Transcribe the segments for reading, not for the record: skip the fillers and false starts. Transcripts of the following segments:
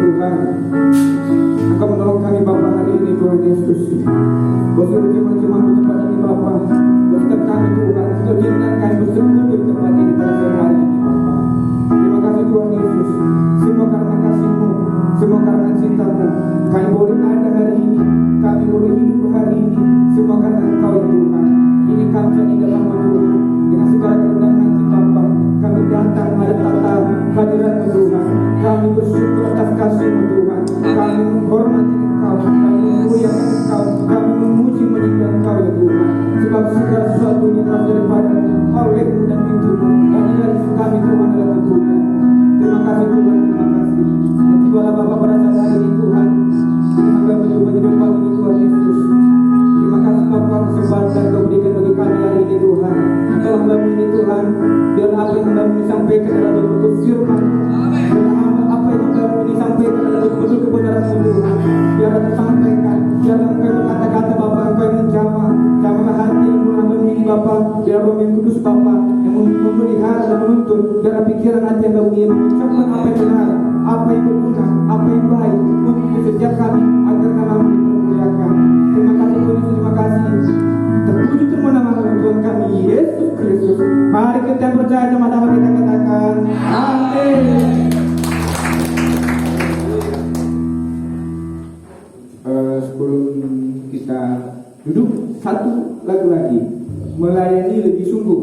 Tuhan. Engkau menolong kami Bapa hari ini Tuhan Yesus. Berseru jemaat-jemaat di tempat ini Bapa. Berserta kami Tuhan, Engkau izinkan kami bersekutu di tempat ini pada siang hari ini Bapa. Terima kasih Tuhan Yesus. Semua karena kasih-Mu, semua karena cinta-Mu, kami boleh ada hari ini, kami boleh hidup hari ini. Semua karena Engkau ya Tuhan. Ini kami di dalam Tuhan. Dengan segala kerendahan hati Bapa, kami datang menghadap hadirat-Mu Tuhan. Kami bersyukur atas kasih-Mu Tuhan. Kami menghormati Engkau, kami memuliakan Engkau, kami memuji menyembah Engkau ya Tuhan. Sebab segala sesuatunya telah daripada oleh-Mu dan itu-Mu, dan dari kami Tuhan adalah kemuliaan. Terima kasih Tuhan, terima kasih. Dan tibalah Bapa pada saat hari ini Tuhan, ini hamba mencoba hidup pagi ini Tuhan Yesus. Terima kasih Bapa kesempatan Kau berikan bagi kami hari ini Tuhan. Engkau hamba-Mu ini Tuhan, biar apa yang hamba-Mu sampaikan adalah betul-betul firman. Apa yang hamba-Mu ini sampaikan adalah betul-betul kebenaran Tuhan. Biar tersampaikan, biar Engkau berkata-kata Bapa, Engkau yang menjamah hati hamba-Mu ini Bapa. Biar Roh yang Kudus Bapa yang memelihara dan menuntun, biar pikiran hati hamba-Mu ini mengucapkan apa yang benar, apa yang berguna, apa yang baik untuk setiap kami agar nama-Mu dipermuliakan. Terima kasih Tuhan Yesus, terima kasih. Terpuji semua nama Tuhan kami Yesus Kristus. Mari kita percaya sama-sama kita katakan amin. Sebelum kita duduk, satu lagu lagi, melayani lebih sungguh.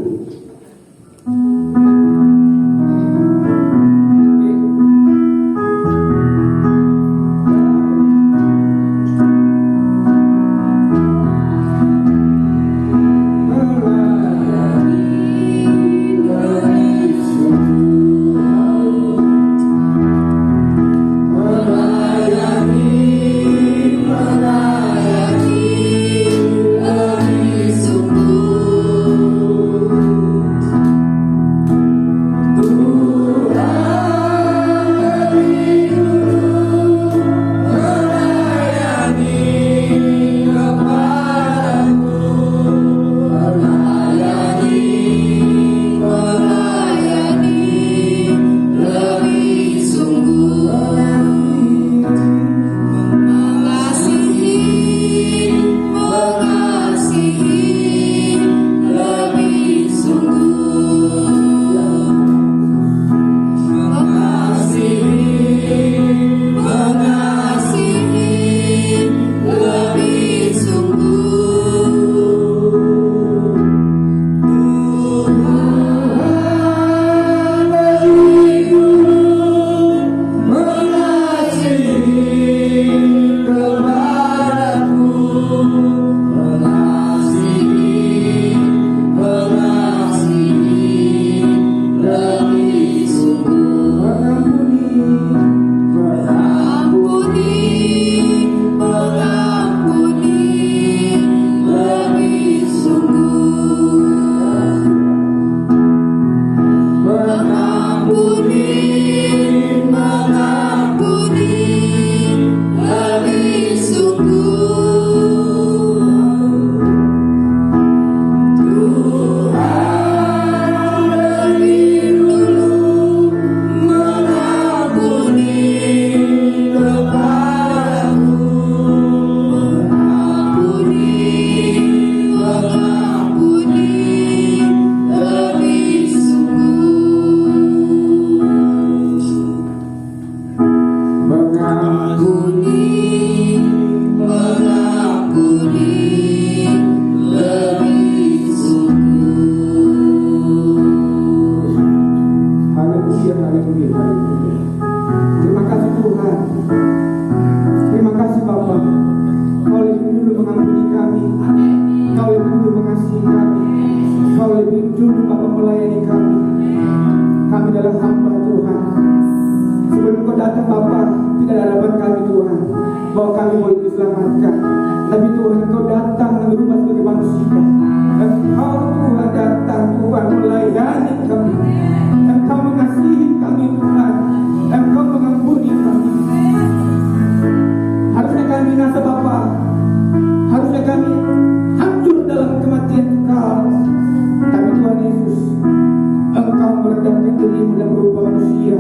Engkau merendahkan dirimu dan berubah manusia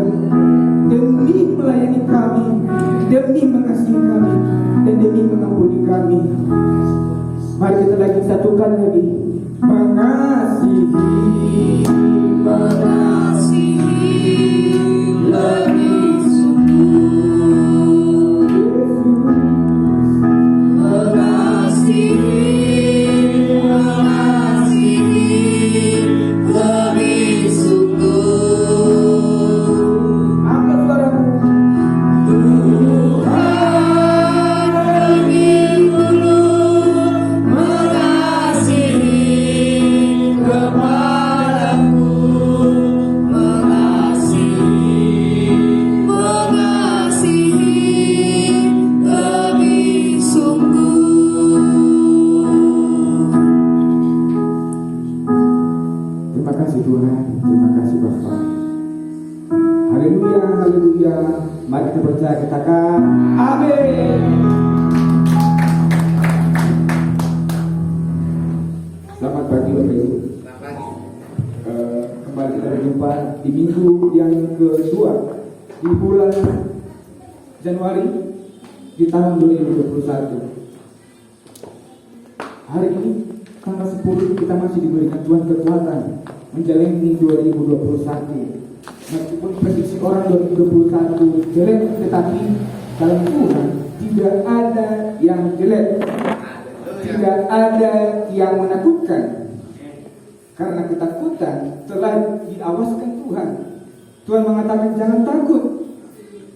demi melayani kami. demi mengasihi kami dan demi mengampuni kami. Mari kita lagi satukan lagi. Mengasihi, lebih sungguh. Mengasihi lebih sungguh. Angkat suaramu. Terima kasih Tuhan, terima kasih Bapa. Haleluya, haleluya. Mari kita percaya, katakan amin. Selamat pagi Bapak Ibu. Kembali kita berjumpa di minggu yang kedua di bulan Januari di tahun 2021. Hari ini tanggal 10 kita masih diberikan Tuhan kekuatan menjalani 2021. Meskipun prediksi orang 2021 jelek, tetapi dalam Tuhan tidak ada yang jelek, tidak ada yang menakutkan. Karena ketakutan telah diawaskan Tuhan. Tuhan mengatakan jangan takut.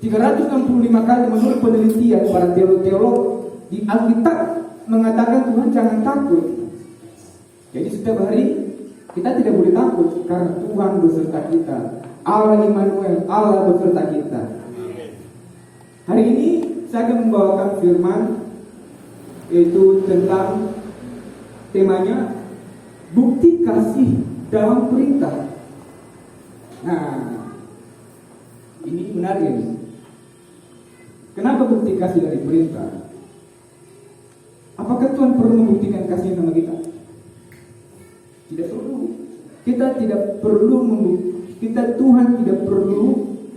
365 kali menurut penelitian para teolog di Alkitab mengatakan Tuhan jangan takut. Jadi setiap hari kita tidak boleh takut karena Tuhan beserta kita. Allah Immanuel, Allah beserta kita. Hari ini saya akan membawakan firman, yaitu tentang temanya bukti kasih dalam perintah. Nah, ini menarik ini. Kenapa bukti kasih dari perintah? Apakah Tuhan perlu membuktikan kasih sama kita? Tidak perlu. Tuhan tidak perlu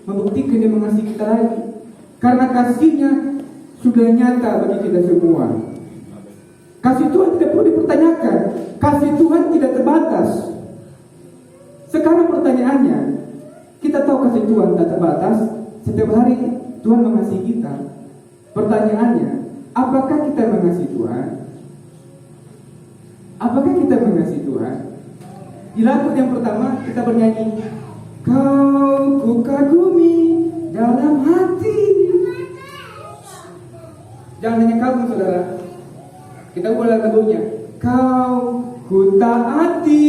membuktikan dia mengasihi kita lagi. Karena kasihnya sudah nyata bagi kita semua. Kasih Tuhan tidak perlu dipertanyakan. Kasih Tuhan tidak terbatas. Sekarang pertanyaannya, kita tahu kasih Tuhan tak terbatas. Setiap hari Tuhan mengasihi kita. Pertanyaannya, apakah kita mengasihi Tuhan? Apakah kita mengasihi Tuhan? Di lagu yang pertama kita bernyanyi, Kau ku kagumi dalam hati. Jangan hanya kagum saudara. Kita ulang lagunya. Kau ku taati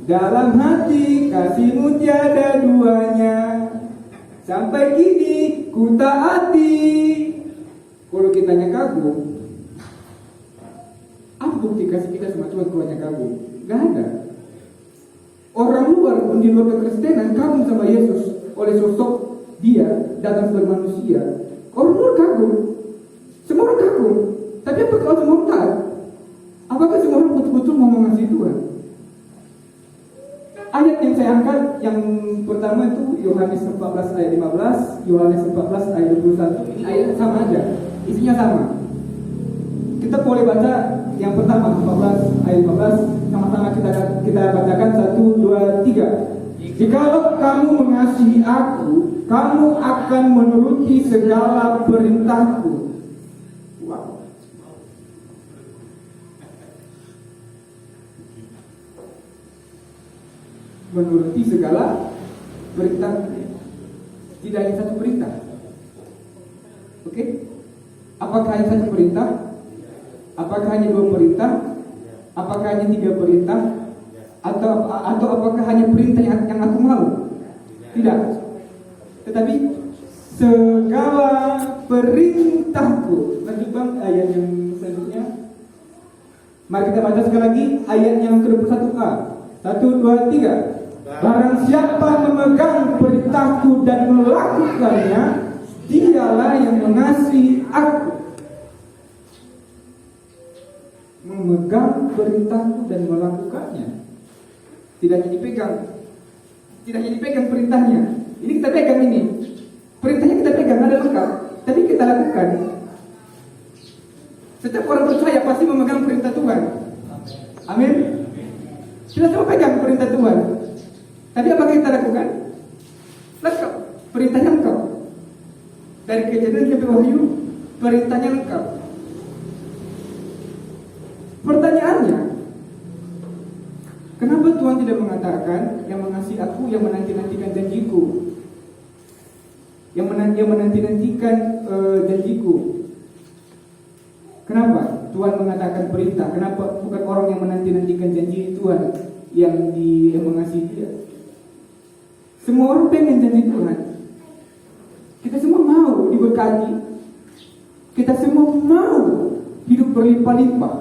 dalam hati, kasihmu tiada duanya. Sampai kini ku taati. Kalau kita hanya kagum, apa bukti kasih kita sama Tuhan kalau hanya kagum? Gak ada. Orang luar pun di luar kekristenan kagum sama Yesus oleh sosok dia datang sebagai manusia. Orang luar kagum, semua orang kagum. Tapi apa kalau semua orang taat? Apakah semua orang betul-betul mau mengasihi Tuhan? Ayat yang saya angkat yang pertama itu Yohanes 14 ayat 15, Yohanes 14 ayat 21. Ini ayat sama aja, isinya sama. Kita boleh baca yang pertama 14 ayat 15. Sama-sama kita bacakan 1, 2, 3. Jikalau kamu mengasihi aku, kamu akan menuruti segala perintahku. Wow. Menuruti segala perintah. Tidak hanya satu perintah. Oke? Apakah hanya satu perintah? Apakah hanya dua perintah? Apakah hanya 3 perintah? Atau apakah hanya perintah yang aku mau? Tidak. Tetapi segala perintahku. Lanjut bang ayat yang selanjutnya. Mari kita baca sekali lagi ayat yang ke-21a. 1, 2, 3. Barang siapa memegang perintahku dan melakukannya, dialah yang mengasihi aku. Memegang perintahku dan melakukannya. Tidak hanya dipegang perintahnya. Ini kita pegang ini. Perintahnya kita pegang ada lengkap. Tapi kita lakukan. Setiap orang percaya pasti memegang perintah Tuhan. Amin. Kita semua pegang perintah Tuhan. Tapi apa kita lakukan? Lengkap. Perintahnya lengkap. Dari Kejadian sampai Wahyu, perintahnya lengkap. Pertanyaannya, kenapa Tuhan tidak mengatakan yang mengasihi aku, yang menanti-nantikan janjiku, yang menanti-nantikan janjiku? Kenapa Tuhan mengatakan perintah? Kenapa bukan orang yang menanti-nantikan janji Tuhan yang mengasihi dia? Semua orang pengen janji Tuhan. Kita semua mau diberkati. Kita semua mau hidup berlimpah-limpah.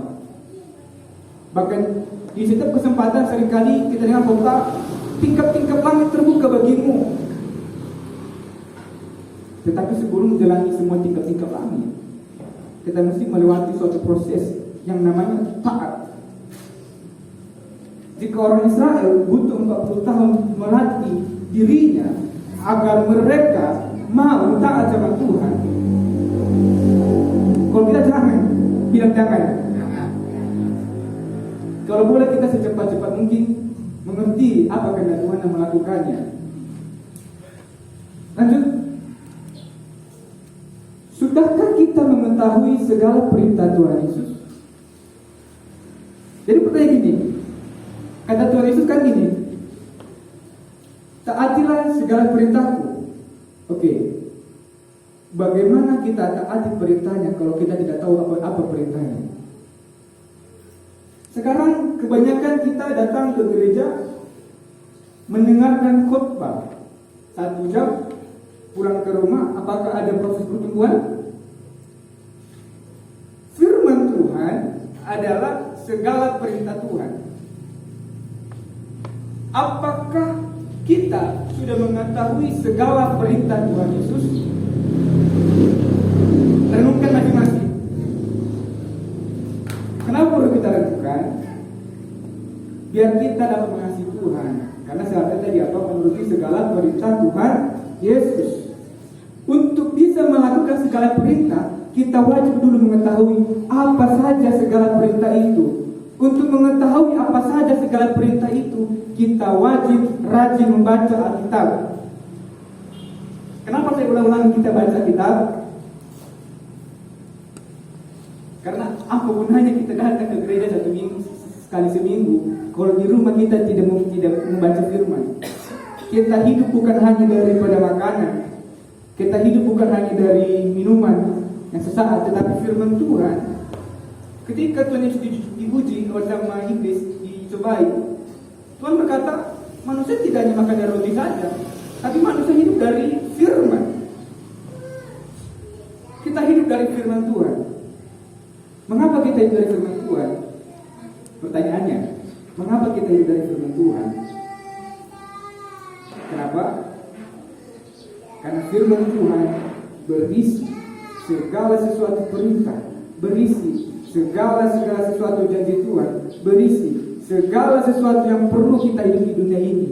Bahkan di setiap kesempatan seringkali kita dengar bahwa tingkap-tingkap langit terbuka bagimu. Tetapi sebelum menjalani semua tingkap-tingkap langit, kita mesti melewati suatu proses yang namanya taat. Jika orang Israel butuh 40 tahun melatih dirinya agar mereka mau taat sama Tuhan, kalau kita jangan bilang jangan. Kalau boleh kita secepat-cepat mungkin mengerti apa kehendak Tuhan yang melakukannya. Lanjut. Sudahkah kita mengetahui segala perintah Tuhan Yesus? Jadi pertanyaan gini, kata Tuhan Yesus kan gini, taatilah segala perintahku. Oke, bagaimana kita taati perintahnya kalau kita tidak tahu apa perintahnya? Sekarang kebanyakan kita datang ke gereja mendengarkan khotbah 1 jam, pulang ke rumah, apakah ada proses pertumbuhan? Firman Tuhan adalah segala perintah Tuhan. Apakah kita sudah mengetahui segala perintah Tuhan Yesus? Renungkan masing-masing. Kenapa perlu kita renungkan? Biar kita dapat mengasihi Tuhan. Karena sahabat tadi apa? Menuruti segala perintah Tuhan Yesus. Untuk bisa melakukan segala perintah, kita wajib dulu mengetahui apa saja segala perintah itu. Untuk mengetahui apa saja segala perintah itu, kita wajib rajin membaca Alkitab. Kenapa saya ulang-ulang kita baca kitab? Karena apa gunanya kita datang ke gereja sekali seminggu kalau di rumah kita tidak membaca firman. Kita hidup bukan hanya daripada makanan. Kita hidup bukan hanya dari minuman yang sesaat, tetapi firman Tuhan. Ketika Tuhan Yesus diuji bersama iblis, dicobai, Tuhan berkata, manusia tidak hanya makan dari roti saja, tapi manusia hidup dari firman. Kita hidup dari firman Tuhan. Mengapa kita hidup dari firman Tuhan? Pertanyaannya, mengapa kita hidup dari firman Tuhan? Kenapa? Karena firman Tuhan berisi segala sesuatu perintah, berisi segala sesuatu janji Tuhan, berisi segala sesuatu yang perlu kita hidup di dunia ini.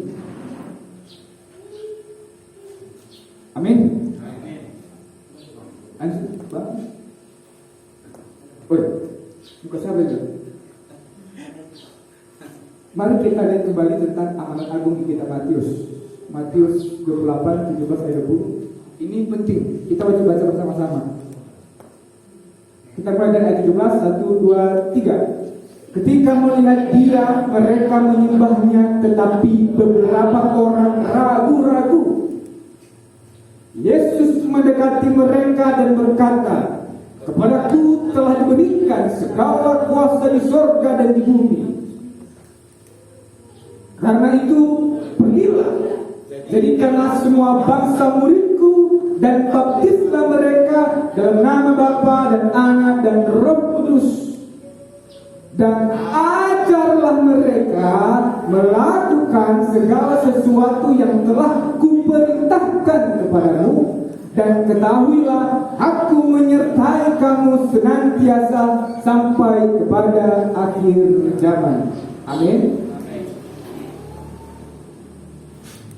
Amin. Lanjut, Pak. Buka siapa itu? Mari kita lihat kembali tentang amanat agung di kitab Matius. Matius 28, 17 ayat 20. Ini penting, kita wajib baca bersama-sama. Kita mulai dari ayat 17, 1, 2, 3. Ketika melihat dia, mereka menyembahnya, tetapi beberapa orang ragu-ragu. Yesus mendekati mereka dan berkata, kepadaku telah diberikan segala kuasa di sorga dan di bumi. Karena itu, pergilah, jadikanlah semua bangsa muridku dan baptislah mereka dalam nama Bapa dan Anak dan Roh Kudus, dan ajarlah mereka melakukan segala sesuatu yang telah kuperintahkan kepadamu, dan ketahuilah aku menyertai kamu senantiasa sampai kepada akhir zaman. Amin.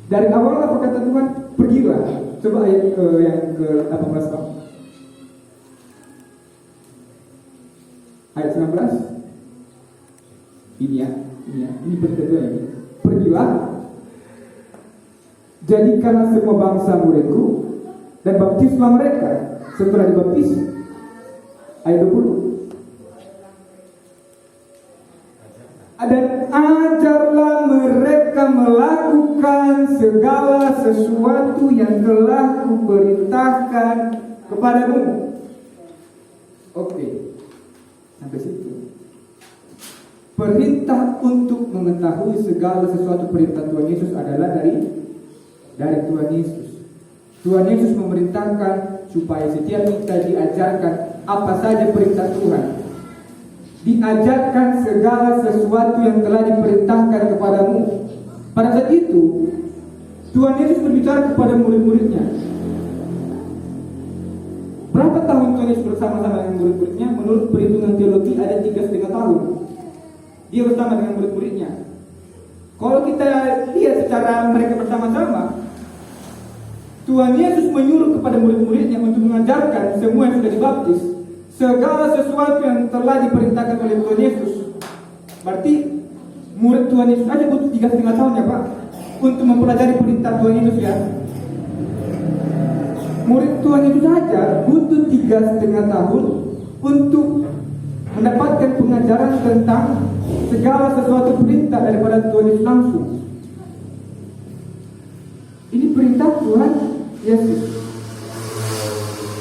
Dari awal apa kata Tuhan? Pergilah. Coba ayat yang ke-18. Ayat 19. Ini perintah kedua ini. Pergilah, jadikanlah semua bangsa muridku dan baptislah mereka. Setelah dibaptis, ayat 20. Dan ajarlah mereka melakukan segala sesuatu yang telah kuperintahkan kepadamu. Oke, sampai situ. Perintah untuk mengetahui segala sesuatu perintah Tuhan Yesus adalah dari Tuhan Yesus. Tuhan Yesus memerintahkan supaya setiap kita diajarkan apa saja perintah Tuhan. Diajarkan segala sesuatu yang telah diperintahkan kepadamu. Pada saat itu Tuhan Yesus berbicara kepada murid-muridnya. Berapa tahun Tuhan Yesus bersama-sama dengan murid-muridnya? Menurut perhitungan teologi ada 3,5 tahun dia bersama dengan murid-muridnya. Kalau kita lihat secara mereka bersama-sama, Tuhan Yesus menyuruh kepada murid-muridnya untuk mengajarkan semua yang sudah dibaptis segala sesuatu yang telah diperintahkan oleh Tuhan Yesus. Berarti murid Tuhan Yesus aja butuh 3,5 tahun ya Pak untuk mempelajari perintah Tuhan Yesus ya. Murid Tuhan Yesus saja butuh 3,5 tahun untuk mendapatkan pengajaran tentang segala sesuatu perintah daripada Tuhan Yesus langsung. Ini perintah Tuhan Yesus.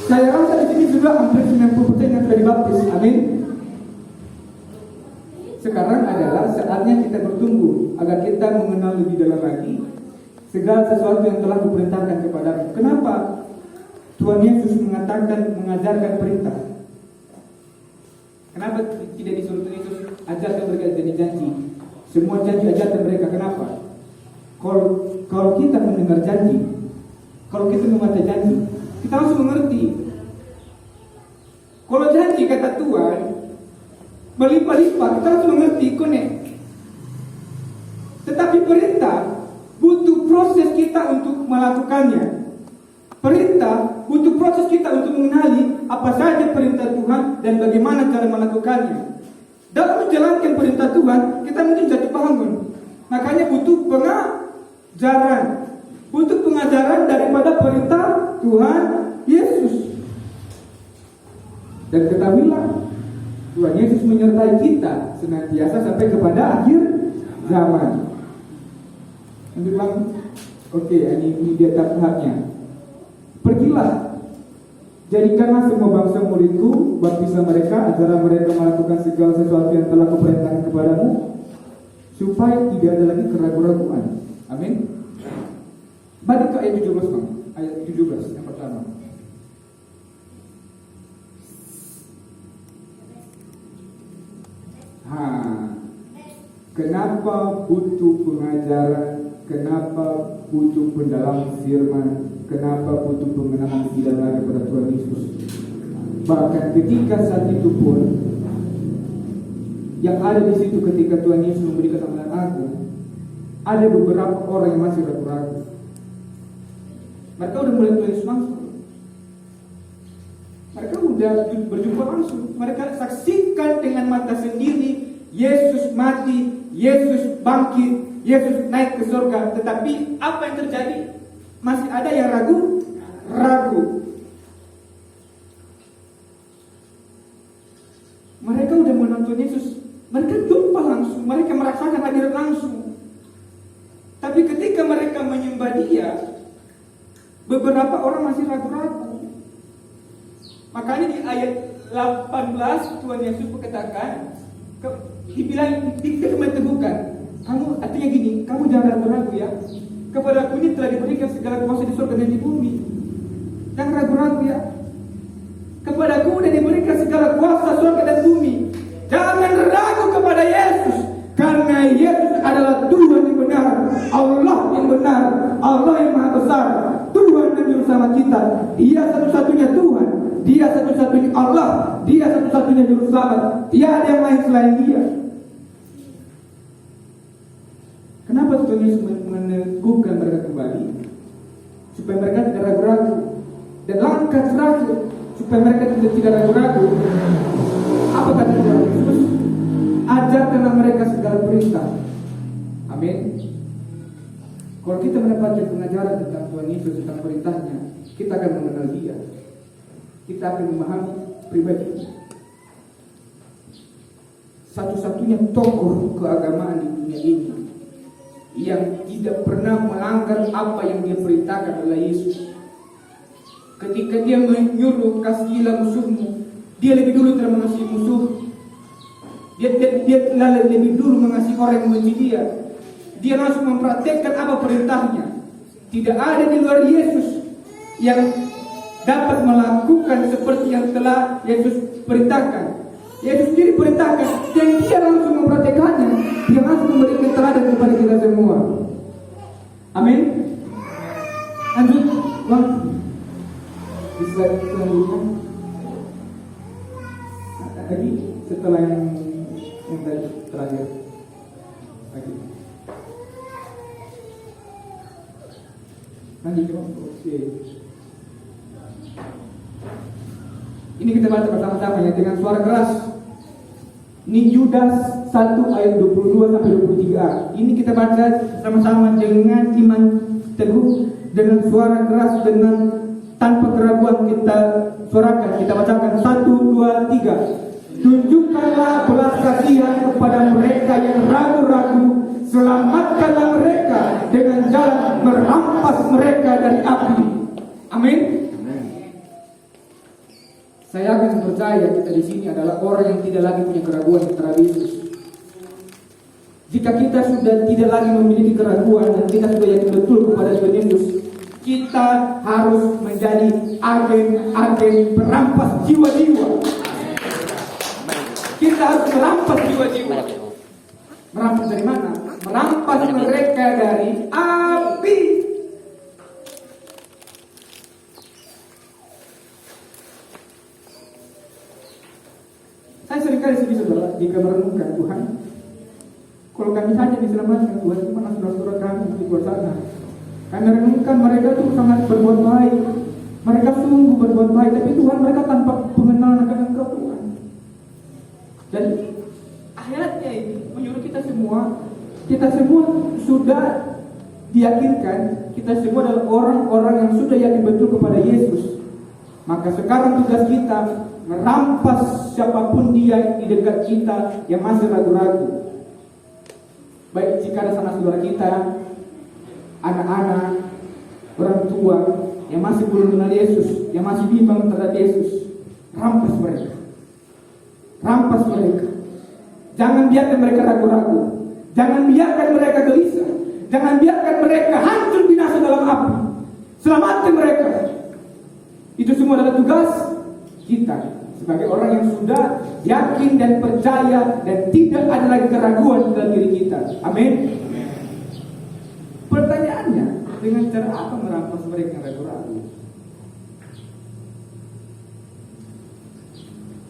Saya rasa di sini sudah hampir 90% yang sudah dibaptis. Amin. Sekarang adalah saatnya kita bertumbuh agar kita mengenal lebih dalam lagi segala sesuatu yang telah diperintahkan kepadamu. Kenapa Tuhan Yesus mengajarkan perintah? Kenapa tidak disuruh Tuhan Yesus ajarkan mereka janji-janji? Semua janji ajarkan mereka. Kenapa? Kalau kita mendengar janji, kalau kita membaca janji, kita langsung mengerti. Kalau janji kata Tuhan berlimpah-limpah, kita langsung mengerti, connect. Tetapi perintah butuh proses kita untuk melakukannya. Perintah butuh proses kita untuk mengenali apa saja perintah Tuhan dan bagaimana cara melakukannya. Dalam menjalankan perintah Tuhan, kita mungkin jatuh bangun. Makanya butuh pengajaran. Butuh pengajaran daripada perintah Tuhan Yesus. Dan ketahuilah, Tuhan Yesus menyertai kita senantiasa sampai kepada akhir zaman. Yang bilang, oke, ini dia tahapnya. Pergilah, jadikanlah semua bangsa muridku, baptislah mereka, ajarlah mereka melakukan segala sesuatu yang telah kuperintahkan kepadamu, supaya tidak ada lagi keraguan-raguan. Amin. Balik ke ayat 17, Bang. Ayat 17 yang pertama. Kenapa butuh pengajaran? Kenapa butuh pendalaman firman? Kenapa butuh pengenalan lebih dalam lagi kepada Tuhan Yesus? Bahkan ketika saat itu pun, yang ada di situ ketika Tuhan Yesus memberikan amalan agung, ada beberapa orang yang masih ragu-ragu. Mereka udah mulai Tuhan Yesus langsung. Mereka udah berjumpa langsung. Mereka saksikan dengan mata sendiri Yesus mati, Yesus bangkit, Yesus naik ke surga. Tetapi apa yang terjadi? Masih ada yang ragu. Mereka udah menonton Yesus, mereka jumpa langsung, mereka merasakan hadirat langsung. Tapi ketika mereka menyembah Dia, beberapa orang masih ragu-ragu. Makanya di ayat 18 Tuhan Yesus berkatakan, dibilang diteguhkan, kamu artinya gini, kamu jangan ragu-ragu ya. Kepada aku ini telah diberikan segala kuasa di surga dan di bumi. Jangan ragu-ragu ya. Kepada aku sudah diberikan segala kuasa surga dan bumi. Jangan ragu kepada Yesus, karena Yesus adalah Tuhan yang benar, Allah yang benar, Allah yang maha besar, Tuhan yang juru selamat kita. Dia satu-satunya Tuhan, Dia satu-satunya Allah, Dia satu-satunya juru selamat. Tiada yang lain selain Dia. Kenapa Tuhan Yesus meneguhkan mereka kembali? Supaya mereka tidak ragu-ragu. Dan langkah terakhir supaya mereka tidak ragu-ragu. Apa kata Tuhan Yesus? Ajarkanlah mereka segala perintah. Amin. Kalau kita mendapatkan pengajaran tentang Tuhan Yesus, tentang perintahnya, kita akan mengenal Dia. Kita akan memahami pribadinya. Satu-satunya tokoh keagamaan di dunia ini yang tidak pernah melanggar apa yang dia perintahkan oleh Yesus. Ketika dia menyuruh kasihilah musuhmu, dia lebih dulu telah mengasihi musuh. Dia telah lebih dulu mengasihi orang yang membenci dia. Dia langsung mempraktekkan apa perintahnya. Tidak ada di luar Yesus yang dapat melakukan seperti yang telah Yesus perintahkan. Yesus sendiri perintahkan, dan dia langsung mempraktekannya. Dia langsung memberikan teladan kepada kita semua. Amin. Lanjut, Bang. Di slide selanjutnya. Lagi setelah yang tadi terakhir. Lagi. Lanjut, Bang. Oke. Ini kita baca bersama-sama ya dengan suara keras. Ini Yudas 1 ayat 22 sampai 23. Ini kita baca sama-sama dengan iman teguh, dengan suara keras, dengan tanpa keraguan kita suarakan. Kita bacakan 1, 2, 3. Tunjukkanlah belas kasihan kepada mereka yang ragu-ragu. Selamatkanlah mereka dengan jalan merampas mereka dari api. Amin. Saya akan percaya kita di sini adalah orang yang tidak lagi punya keraguan terhadap Yesus. Jika kita sudah tidak lagi memiliki keraguan dan kita sudah yakin betul kepada Tuhan Yesus, kita harus menjadi agen-agen perampas jiwa-jiwa. Kita harus merampas jiwa-jiwa. Merampas dari mana? Merampas mereka dari api. Saya seringkali sedih saudara jika merenungkan Tuhan. Kalau kami saja diselamatkan Tuhan, gimana saudara-saudara kami di luar sana? Kami renungkan mereka itu sangat berbuat baik. Mereka sungguh berbuat baik, tapi Tuhan mereka tanpa pengenalan akan Engkau Tuhan. Dan ayatnya ini menyuruh kita semua sudah diyakinkan, kita semua adalah orang-orang yang sudah yakin betul kepada Yesus. Maka sekarang tugas kita merampas siapapun dia di dekat kita yang masih ragu-ragu. Baik jika ada sanak saudara kita, anak-anak, orang tua yang masih belum kenal Yesus, yang masih bimbang terhadap Yesus, rampas mereka. Rampas mereka. Jangan biarkan mereka ragu-ragu. Jangan biarkan mereka gelisah. Jangan biarkan mereka hancur binasa dalam api. Selamatkan mereka. Itu semua adalah tugas kita sebagai orang yang sudah yakin dan percaya dan tidak ada lagi keraguan dalam diri kita. Amin. Pertanyaannya, dengan cara apa merampas mereka yang ragu-ragu?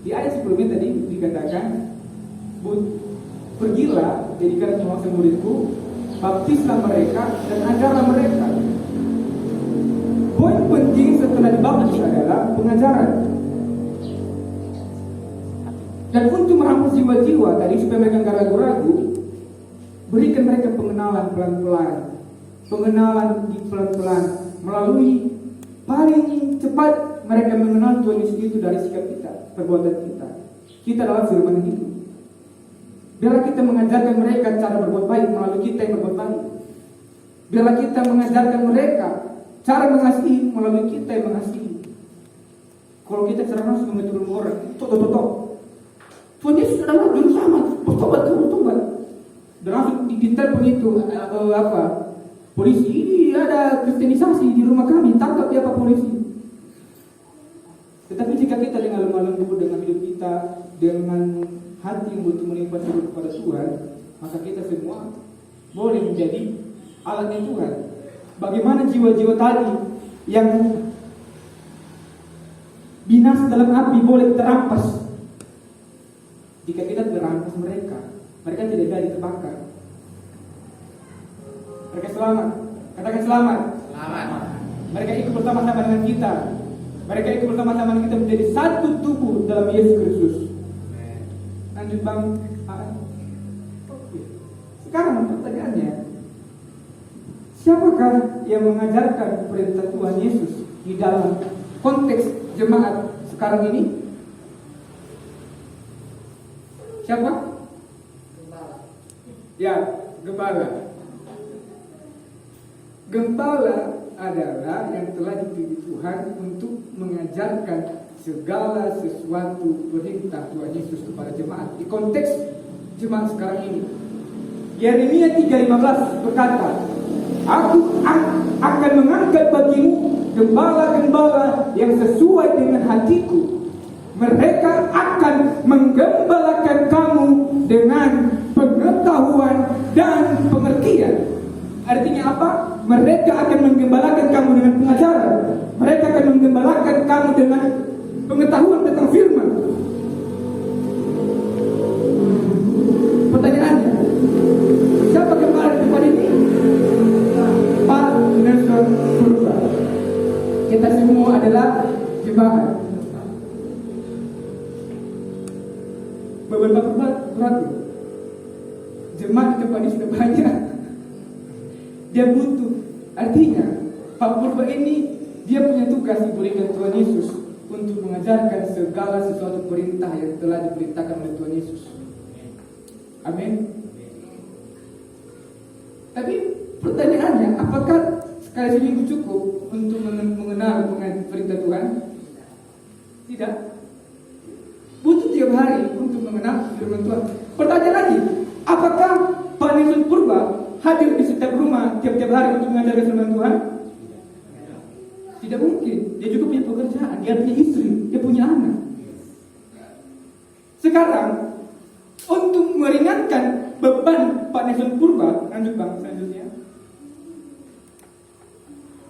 Di ayat sebelumnya tadi dikatakan, pergilah, jadikan semua muridku, baptislah mereka dan ajarlah mereka. Poin penting setelah dibaptis adalah pengajaran. Dan untuk merampas jiwa-jiwa tadi supaya mereka tidak ragu-ragu, berikan mereka pengenalan pelan-pelan. Pengenalan di pelan-pelan melalui paling cepat mereka mengenal Tuhan Yesus itu dari sikap kita, perbuatan kita. Kita adalah firman hidup. Biarlah kita mengajarkan mereka cara berbuat baik melalui kita yang berbuat baik. Biarlah kita mengajarkan mereka cara mengasihi melalui kita yang mengasihi. Kalau kita cara langsung mengeturun orang, tok. Tuhan Yesus adalah juru selamat, bertobat. Dan langsung ditelepon itu polisi, ini ada kristenisasi di rumah kami, tangkap siapa polisi. Tetapi jika kita dengan lemah lembut, dengan hidup kita, dengan hati yang betul melimpah kepada Tuhan, maka kita semua boleh menjadi alatnya Tuhan. Bagaimana jiwa-jiwa tadi yang binasa dalam api boleh kita rampas? Jika kita merampas mereka tidak jadi terbakar. Mereka selamat. Katakan selamat. Selamat. Mereka ikut bersama-sama dengan kita. Mereka itu bersama-sama kita menjadi satu tubuh dalam Yesus Kristus. Lanjut Bang. Sekarang pertanyaannya, siapakah yang mengajarkan perintah Tuhan Yesus di dalam konteks jemaat sekarang ini? Siapa? Gembala. Ya, gembala. Gembala adalah yang telah dipilih Tuhan untuk mengajarkan segala sesuatu perintah Tuhan Yesus kepada jemaat di konteks jemaat sekarang ini. Yeremia 3:15 berkata, Aku akan mengangkat bagimu gembala-gembala yang sesuai dengan hatiku. Mereka akan menggembalakan kamu dengan pengetahuan dan pengertian. Artinya apa? Mereka akan menggembalakan kamu dengan pengajaran. Mereka akan menggembalakan kamu dengan pengetahuan tentang firman. Pertanyaannya, siapa gembala di tempat ini? Pak Nelson Purba. Kita semua adalah jemaat. Beberapa berat. Jemaat di tempat ini sudah banyak. Dia butuh. Artinya Pak Purba ini dia punya tugas diberikan Tuhan Yesus untuk mengajarkan segala sesuatu perintah yang telah diperintahkan oleh Tuhan Yesus. Amin. Tapi pertanyaannya, apakah sekali seminggu cukup untuk mengenal perintah Tuhan? Tidak. Butuh tiap hari untuk mengenal firman Tuhan. Pertanyaan lagi, apakah Pak Nelson Purba hadir di setiap rumah tiap-tiap hari untuk mengajarkan firman Tuhan? Tidak mungkin. Dia juga punya pekerjaan, dia punya istri, dia punya anak. Sekarang untuk meringankan beban Pak Nelson Purba, lanjut Bang selanjutnya.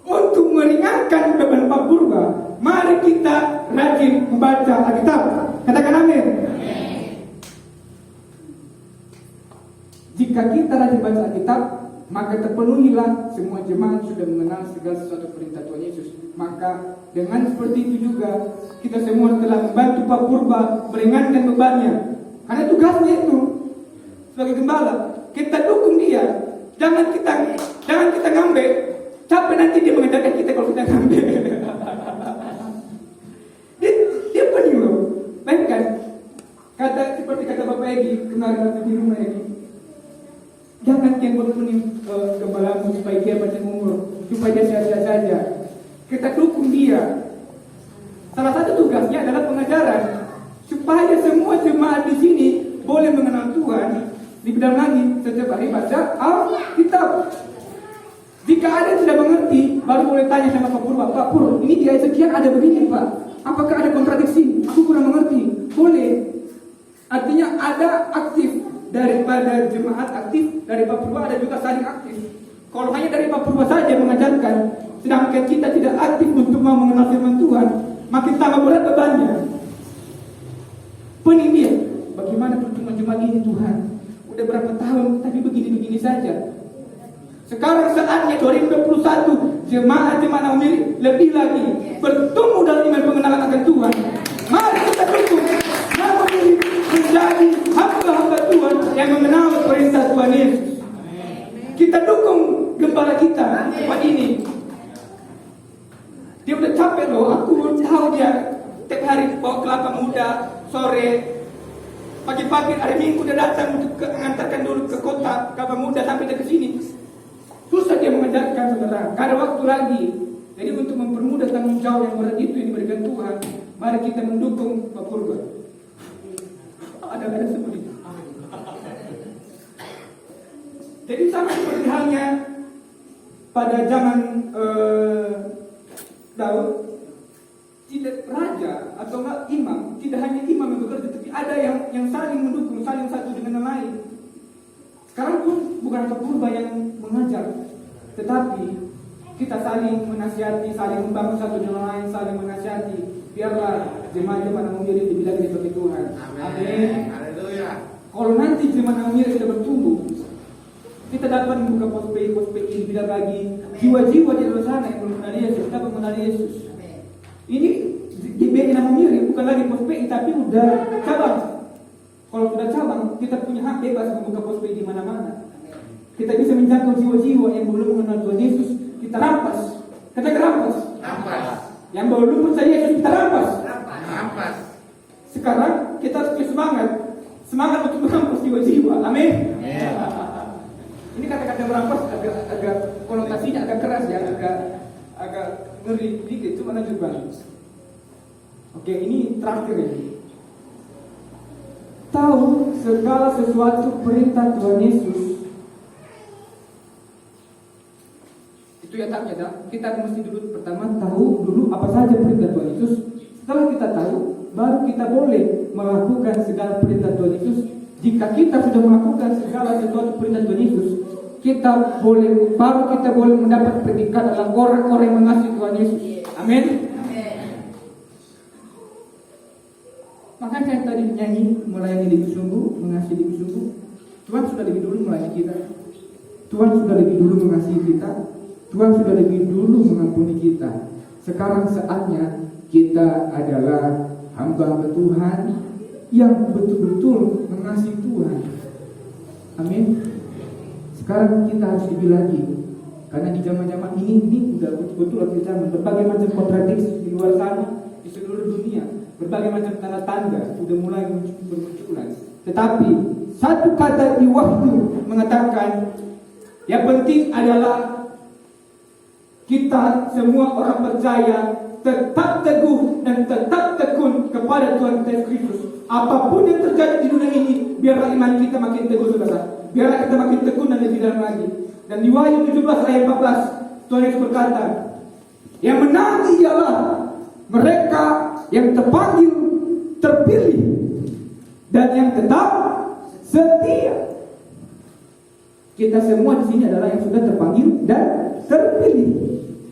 Untuk meringankan beban Pak Purba, mari kita rajin membaca Alkitab. Katakan amin. Jika kita rajin baca Alkitab, maka terpenuhilah semua jemaat sudah mengenal segala sesuatu perintah Tuhan Yesus. Maka dengan seperti itu juga kita semua telah membantu Pak Purba meringankan bebannya. Karena tugasnya itu sebagai gembala, kita dukung dia. Jangan kita ngambek. Capek nanti dia mengajarkan kita kalau kita ngambek. dia penyuruh. Baik kan? Seperti kata Bapak Egi kemarin waktu di rumah Egi. Jangan yang berpening gembalamu supaya dia panjang umur, supaya dia sehat-sehat saja. Kita dukung dia. Salah satu tugasnya adalah pengajaran, supaya semua jemaat di sini boleh mengenal Tuhan. Di bidang lagi setiap hari baca Alkitab. Jika ada yang tidak mengerti, baru boleh tanya sama Pak Purba, Pak Pur, ini di ayat sekian ada begini Pak, apakah ada kontradiksi? Aku kurang mengerti. Boleh. Artinya ada aktif. Daripada jemaat aktif, dari Pak Purba ada juga saling aktif. Kalau hanya dari Pak Purba saja mengajarkan, sedangkan kita tidak aktif untuk mau mengenal firman Tuhan, makin tambah berat bebannya. Pening dia. Bagaimana pertemuan jemaat ini Tuhan? Udah berapa tahun tapi begini-begini saja. Sekarang saatnya 2021 jemaat-jemaat Naumiri lebih lagi bertumbuh dalam iman pengenalan akan Tuhan. Mari kita dukung Naumiri menjadi hamba-hamba Tuhan yang mengenal perintah Tuhan Yesus. Kita dukung gembala kita tempat ini. Dia udah capek loh. Aku tahu dia tiap hari bawa kelapa muda, sore, pagi-pagi hari Minggu udah datang untuk mengantarkan dulu ke kota kelapa muda sampai ke sini. Susah dia mengajarkan saudara. Gak ada waktu lagi. Jadi untuk mempermudah tanggung jawab yang berat itu yang diberikan Tuhan, mari kita mendukung Pak Purba. Ada seperti itu. Jadi sama seperti halnya pada zaman Daud, tidak raja atau imam, tidak hanya imam yang bekerja, tapi ada yang saling mendukung, saling satu dengan yang lain. Sekarang pun bukan Pak Purba yang mengajar, tetapi kita saling menasihati, saling membangun satu dengan lain, saling menasihati. Biarlah jemaat-jemaat Naumiri dibilang seperti Tuhan. Amin. Haleluya. Kalau nanti jemaat Naumiri sudah bertumbuh, kita dapat membuka pospek ini, bilang lagi jiwa-jiwa di luar sana yang belum mengenal Yesus, dapat mengenal Yesus. Ini GBI nama Miri bukan lagi pos PI tapi udah cabang. Kalau sudah cabang, kita punya hak bebas membuka pos PI di mana-mana. Kita bisa menjangkau jiwa-jiwa yang belum mengenal Tuhan Yesus, kita rampas. Katakan rampas. Rampas. Yang belum percaya Yesus kita rampas. Rampas. Sekarang kita harus punya semangat untuk merampas jiwa-jiwa. Amin. Ini kata-kata merampas agak konotasinya agak keras ya, agak ngeri dikit. Cuma lanjut bang. Oke, ini terakhir ini. Tahu segala sesuatu perintah Tuhan Yesus. Itu yang tak ada. Kita mesti dulu pertama tahu dulu apa saja perintah Tuhan Yesus. Setelah kita tahu, baru kita boleh melakukan segala perintah Tuhan Yesus. Jika kita sudah melakukan segala sesuatu perintah Tuhan Yesus, baru kita boleh mendapat predikat adalah orang-orang yang mengasihi Tuhan Yesus. Amin. Makanya saya tadi nyanyi melayani lebih sungguh, mengasihi lebih sungguh. Tuhan sudah lebih dulu melayani kita. Tuhan sudah lebih dulu mengasihi kita. Tuhan sudah lebih dulu mengampuni kita. Sekarang saatnya kita adalah hamba-hamba Tuhan yang betul-betul mengasihi Tuhan. Amin. Sekarang kita harus lebih lagi, karena di zaman-zaman ini udah betul-betul lagi zaman. Berbagai macam kontradiksi di luar sana, di seluruh dunia, berbagai macam tanda-tanda sudah mulai bermunculan. Tetapi satu kata di Wahyu mengatakan, yang penting adalah kita semua orang percaya tetap teguh dan tetap tekun kepada Tuhan Yesus Kristus. Apapun yang terjadi di dunia ini, biarlah iman kita makin teguh, saudara. Biarlah kita makin tekun dan lebih dalam lagi. Dan di Wahyu 17 ayat 14, Tuhan Yesus berkata, yang menang ialah mereka yang terpanggil, terpilih, dan yang tetap setia. Kita semua di sini adalah yang sudah terpanggil dan terpilih.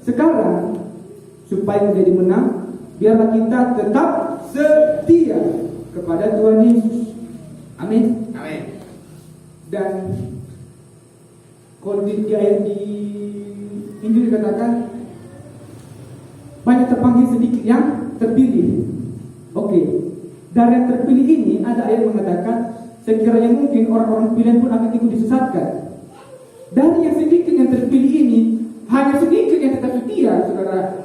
Sekarang supaya menjadi menang, biarlah kita tetap setia kepada Tuhan Yesus. Amin. Amin. Dan kalau di ayat di Injil dikatakan banyak terpanggil, sedikit yang terpilih. Oke. Dari yang terpilih ini ada ayat mengatakan sekiranya mungkin orang-orang pilihan pun akan ikut disesatkan. Dari yang sedikit yang terpilih ini, hanya sedikit yang tetap setia, saudara.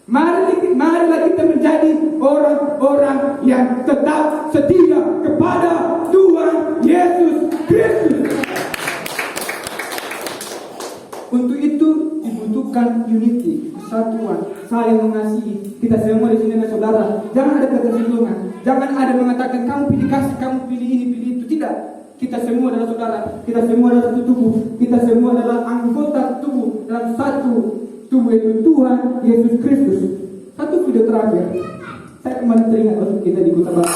Marilah kita menjadi orang-orang yang tetap setia kepada Tuhan Yesus Kristus. Untuk itu dibutuhkan unity, persatuan, saling mengasihi. Kita semua di sini adalah saudara. Jangan ada ketersinggungan. Jangan ada mengatakan kamu pilih kasih, kamu pilih ini, pilih itu. Tidak. Kita semua adalah saudara. Kita semua adalah satu tubuh. Kita semua adalah anggota tubuh dalam satu tubuh, yaitu Tuhan Yesus Kristus. Satu video terakhir, saya kembali teringat waktu kita di Kota Batu.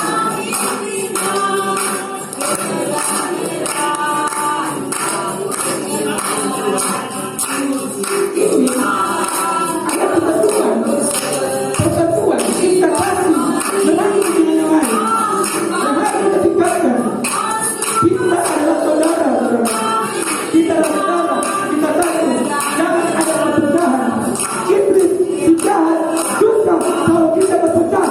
Ini ada persatuan, kita kasih, menangis dengan yang lain. Dan hari kita tinggalkan. Kita adalah saudara. Kita adalah saudara. Kita satu. Jangan ada perpecahan. Iblis jahat suka kalau kita berpecah.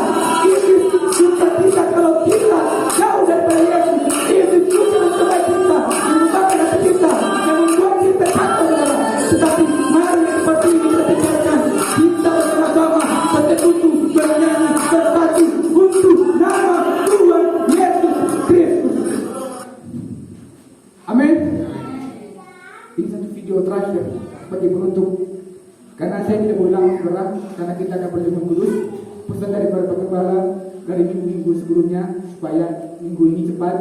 Iblis suka kita kalau kita jauh daripada Yesus. Iblis suka mencoba kita, menyebabkan hati kita, yang membuat kita takut saudara. Tetapi mari seperti ini kita tinggalkan. Kita bersama-sama bersekutu, bernyanyi, bersatu untuk nama Tuhan Yesus Kristus. Amin. Ini satu video terakhir bagi penutup. Karena saya tidak boleh lama saudara, karena kita akan berjumpa kudus. Pesan dari Bapak Gembala dari minggu sebelumnya supaya minggu ini cepat.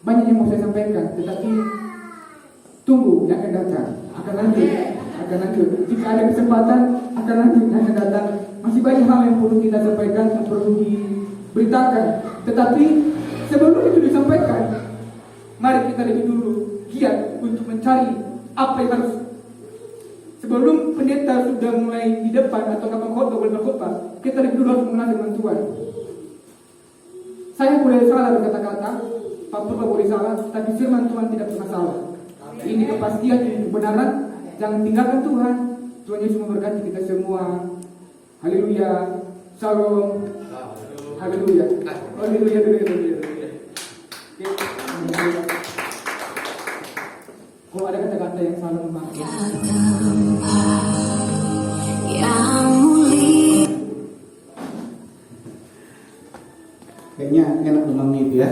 Banyak yang mau saya sampaikan, tetapi tunggu yang akan datang. Akan lanjut. Jika ada kesempatan akan lanjut yang akan datang. Masih banyak hal yang perlu kita sampaikan, yang perlu diberitakan. Tetapi sebelum itu disampaikan, mari kita lebih dulu giat untuk mencari apa yang harus. Sebelum pendeta sudah mulai di depan atau kapan khotbah boleh berkhotbah, kita lebih dulu harus mengenal dengan Tuhan. Saya boleh salah berkata-kata, Pak Purba boleh salah, tapi firman Tuhan tidak pernah salah. Ini kepastian, ini kebenaran. Jangan tinggalkan Tuhan. Tuhan Yesus memberkati kita semua. Haleluya. Shalom. Haleluya. Haleluya. Haleluya. Oke. Kalau ada kata-kata yang salah memakai. Kayaknya enak memang itu ya.